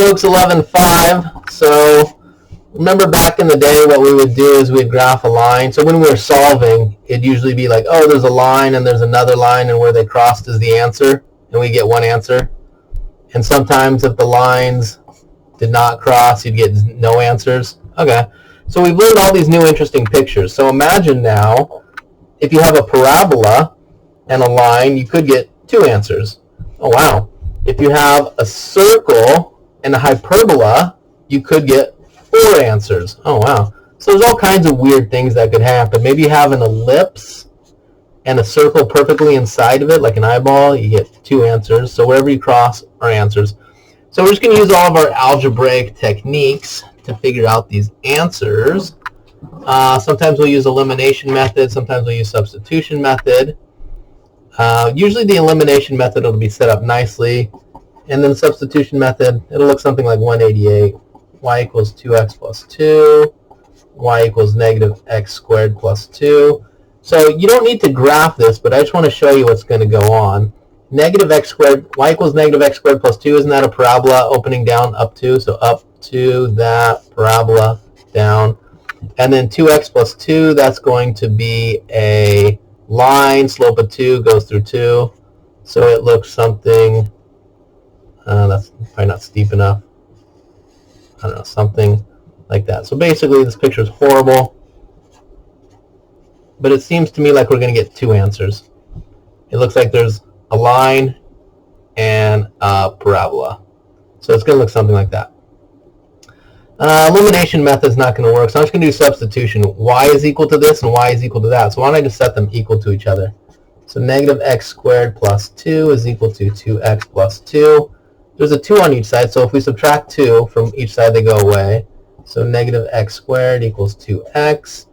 folks, 11.5. So remember back in the day what we would do is we'd graph a line. So when we were solving, it'd usually be like, oh, there's a line and there's another line, and where they crossed is the answer, and we get one answer. And sometimes if the lines did not cross, you'd get no answers. Okay, so we've learned all these new interesting pictures. So imagine now, if you have a parabola and a line, you could get two answers. Oh, wow. If you have a circle and a hyperbola, you could get four answers. Oh, wow. So there's all kinds of weird things that could happen. Maybe you have an ellipse and a circle perfectly inside of it, like an eyeball, you get two answers. So wherever you cross are answers. So we're just going to use all of our algebraic techniques to figure out these answers. Sometimes we'll use elimination method. Sometimes we'll use substitution method. Usually the elimination method will be set up nicely. And then the substitution method, it'll look something like 188. Y equals 2x plus 2. Y equals negative x squared plus 2. So you don't need to graph this, but I just want to show you what's going to go on. Negative x squared, y equals negative x squared plus 2. Isn't that a parabola opening down up to? So up to that parabola down. And then 2x plus 2, that's going to be a line. Slope of 2 goes through 2. So it looks something, that's probably not steep enough. I don't know, something like that. So basically this picture is horrible. But it seems to me like we're going to get two answers. It looks like there's a line and a parabola. So it's going to look something like that. Elimination method is not going to work, so I'm just going to do substitution. Y is equal to this and y is equal to that. So why don't I just set them equal to each other? So negative x squared plus 2 is equal to 2x plus 2. There's a 2 on each side, so if we subtract 2 from each side, they go away. So negative x squared equals 2x.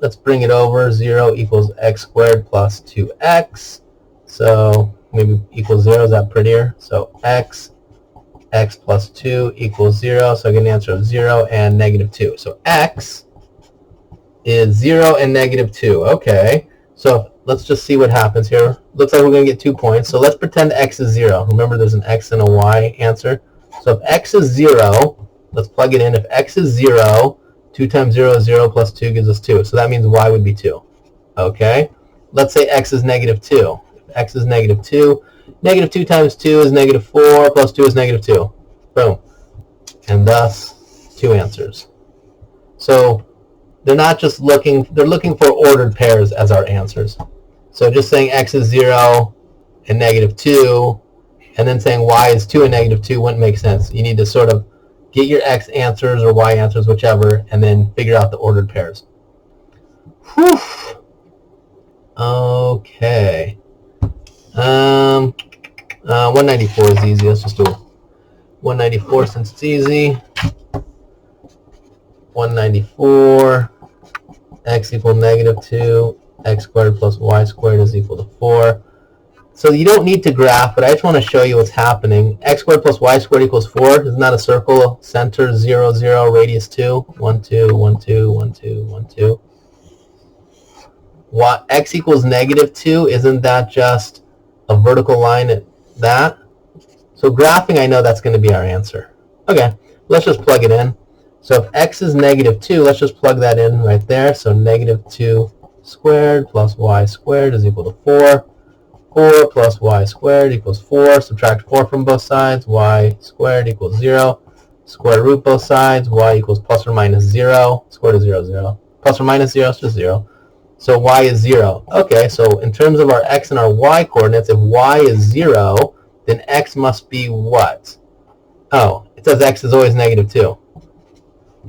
Let's bring it over. 0 equals x squared plus 2x. So maybe equals 0. Is that prettier? So x plus 2 equals 0. So I get an answer of 0 and negative 2. So x is 0 and negative 2. Okay. So let's just see what happens here. Looks like we're going to get 2 points. So let's pretend x is 0. Remember, there's an x and a y answer. So if x is 0, let's plug it in. If x is 0, 2 times 0 is 0 plus 2 gives us 2. So that means y would be 2. Okay. Let's say x is negative 2. If x is negative 2, negative 2 times 2 is negative 4, plus 2 is negative 2. Boom. And thus, two answers. So they're not just looking, they're looking for ordered pairs as our answers. So just saying x is 0 and negative 2, and then saying y is 2 and negative 2 wouldn't make sense. You need to sort of get your x answers or y answers, whichever, and then figure out the ordered pairs. Whew. Okay. 194 is easy. Let's just do 194 since it's easy. 194, x equals negative 2, x squared plus y squared is equal to 4. So you don't need to graph, but I just want to show you what's happening. X squared plus y squared equals 4. Isn't that a circle? Center 0, 0, radius 2. 1, 2, 1, 2, 1, 2, 1, 2. X equals negative 2. Isn't that just a vertical line at that? So graphing, I know that's going to be our answer. Okay, let's just plug it in. So if x is negative 2, let's just plug that in right there. So negative 2 squared plus y squared is equal to 4. 4 plus y squared equals 4. Subtract 4 from both sides. Y squared equals 0. Square root both sides. Y equals plus or minus 0. Square root of 0 is 0. Plus or minus 0 is just 0. So y is 0. Okay, so in terms of our x and our y coordinates, if y is 0, then x must be what? Oh, it says x is always negative 2.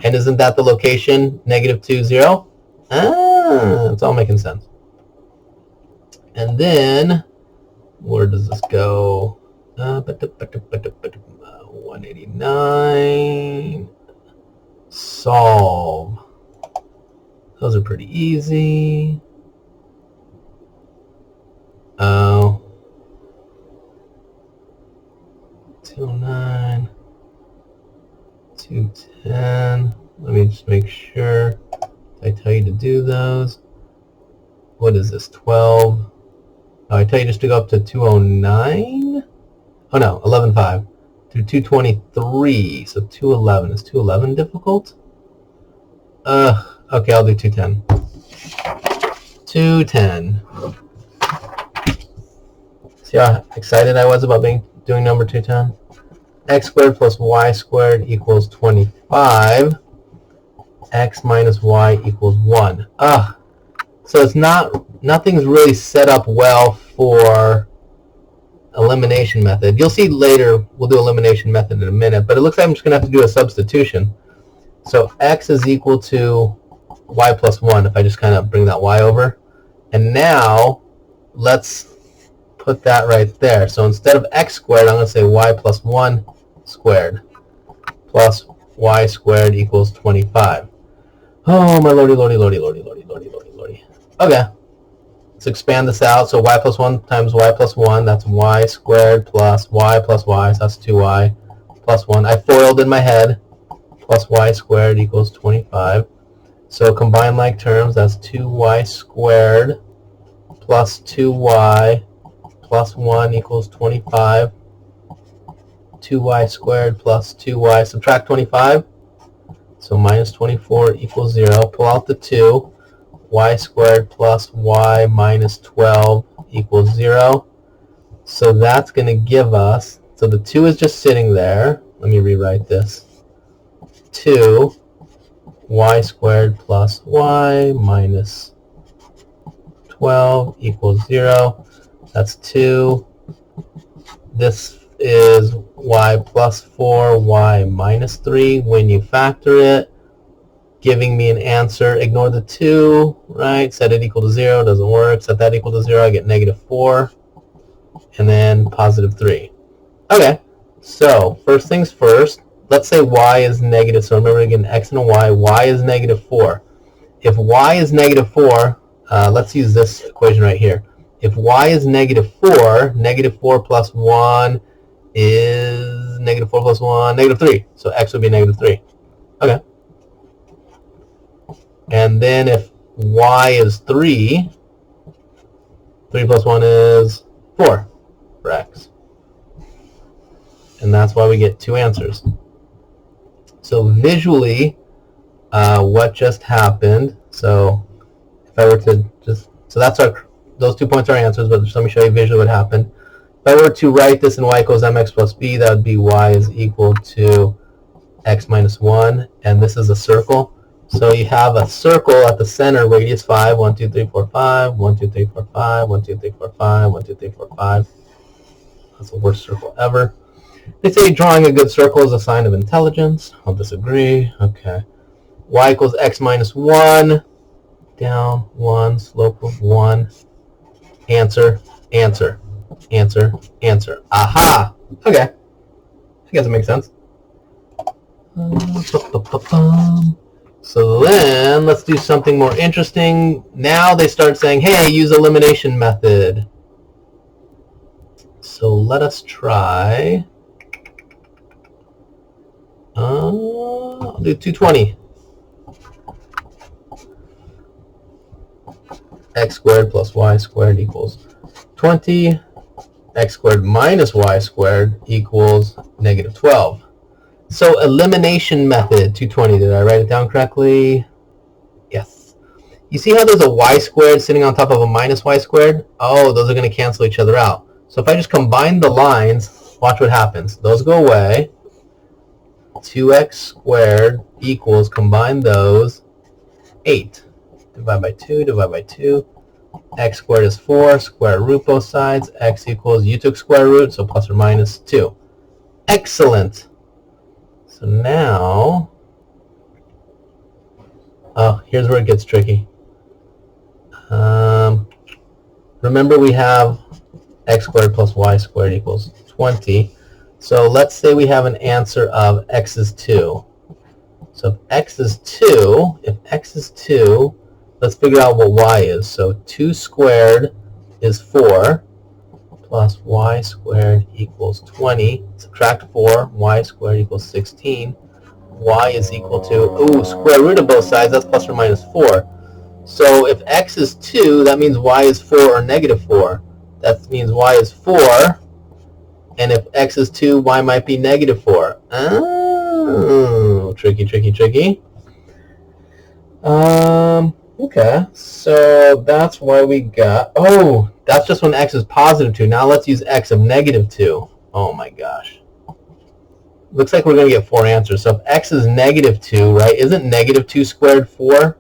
And isn't that the location, negative 2, 0? Ah, it's all making sense. And then, where does this go? 189. Solve. Those are pretty easy. Oh. 209. 210. Let me just make sure I tell you to do those. What is this, 12? Oh, I tell you just to go up to 209? Oh no, 11.5. through 223. So 211. Is 211 difficult? Okay, I'll do 210. 210. See how excited I was about doing number 210? X squared plus y squared equals 25. X minus y equals 1. So it's nothing's really set up well for elimination method. You'll see later, we'll do elimination method in a minute, but it looks like I'm just going to have to do a substitution. So x is equal to y plus 1 if I just kind of bring that y over. And now let's put that right there. So instead of x squared, I'm going to say y plus 1 squared plus y squared equals 25. Oh, my lordy, lordy, lordy, lordy, lordy, lordy, lordy, lordy. Okay. Let's expand this out. So y plus 1 times y plus 1, that's y squared plus y, so that's 2y plus 1. I FOILed in my head. Plus y squared equals 25. So combine like terms, that's 2y squared plus 2y plus 1 equals 25. 2y squared plus 2y, subtract 25. So minus 24 equals 0. Pull out the 2. Y squared plus y minus 12 equals 0. So that's going to give us, so the 2 is just sitting there. Let me rewrite this. 2 y squared plus y minus 12 equals 0. That's 2. This is y plus 4, y minus 3 when you factor it, giving me an answer. Ignore the 2, right? Set it equal to 0, doesn't work. Set that equal to 0, I get negative 4, and then positive 3. Okay, so first things first, let's say y is negative. So remember again, x and a y. Y is negative 4. If y is negative 4, let's use this equation right here. If y is negative 4, negative 4 plus 1 is negative 4 plus 1, negative 3. So x would be negative 3. Okay. And then if y is 3, 3 plus 1 is 4 for x. And that's why we get two answers. So visually, what just happened, so if I were to just, so that's our, those 2 points are answers, but just let me show you visually what happened. If I were to write this in y equals mx plus b, that would be y is equal to x minus 1, and this is a circle. So you have a circle at the center, radius 5, 1, 2, 3, 4, 5, 1, 2, 3, 4, 5, 1, 2, 3, 4, 5, 1, 2, 3, 4, 5. That's the worst circle ever. They say drawing a good circle is a sign of intelligence. I'll disagree. Okay. Y equals x minus 1. Down 1, slope of 1. Answer, answer, answer, answer. Aha! Okay. I guess it makes sense. So then, let's do something more interesting. Now they start saying, hey, use elimination method. So let us try. I'll do 220. X squared plus y squared equals 20. X squared minus y squared equals negative 12. So elimination method, 220. Did I write it down correctly? Yes. You see how there's a y squared sitting on top of a minus y squared? Oh, those are going to cancel each other out. So if I just combine the lines, watch what happens. Those go away. 2x squared equals, combine those, 8. Divide by 2, divide by 2. X squared is 4, square root both sides. X equals, you took square root, so plus or minus 2. Excellent. So now, here's where it gets tricky. Remember we have x squared plus y squared equals 20. So let's say we have an answer of x is 2. So if x is 2, let's figure out what y is. So 2 squared is 4 plus y squared equals 20. Subtract 4, y squared equals 16. Y is equal to, square root of both sides, that's plus or minus 4. So if x is 2, that means y is 4 or negative 4. That means y is 4 And if x is 2, y might be negative 4. Oh, tricky, tricky, tricky. Okay, so that's why we got, oh, that's just when x is positive 2. Now let's use x of negative 2. Oh my gosh. Looks like we're going to get 4 answers. So if x is negative 2, right, isn't negative 2 squared 4?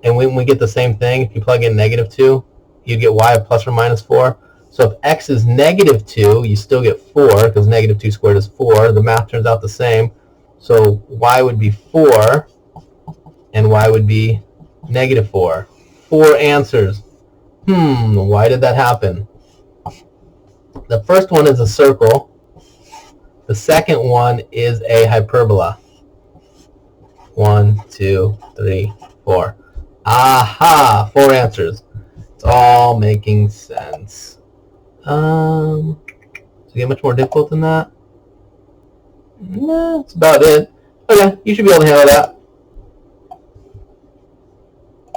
And when we get the same thing, if you plug in negative 2, you get y of plus or minus 4. So if x is negative 2, you still get 4, because negative 2 squared is 4. The math turns out the same. So y would be 4, and y would be negative 4. 4 answers. Why did that happen? The first one is a circle. The second one is a hyperbola. 1, 2, 3, 4. Aha! 4 answers. It's all making sense. Does it get much more difficult than that? No, that's about it. Okay, you should be able to handle that.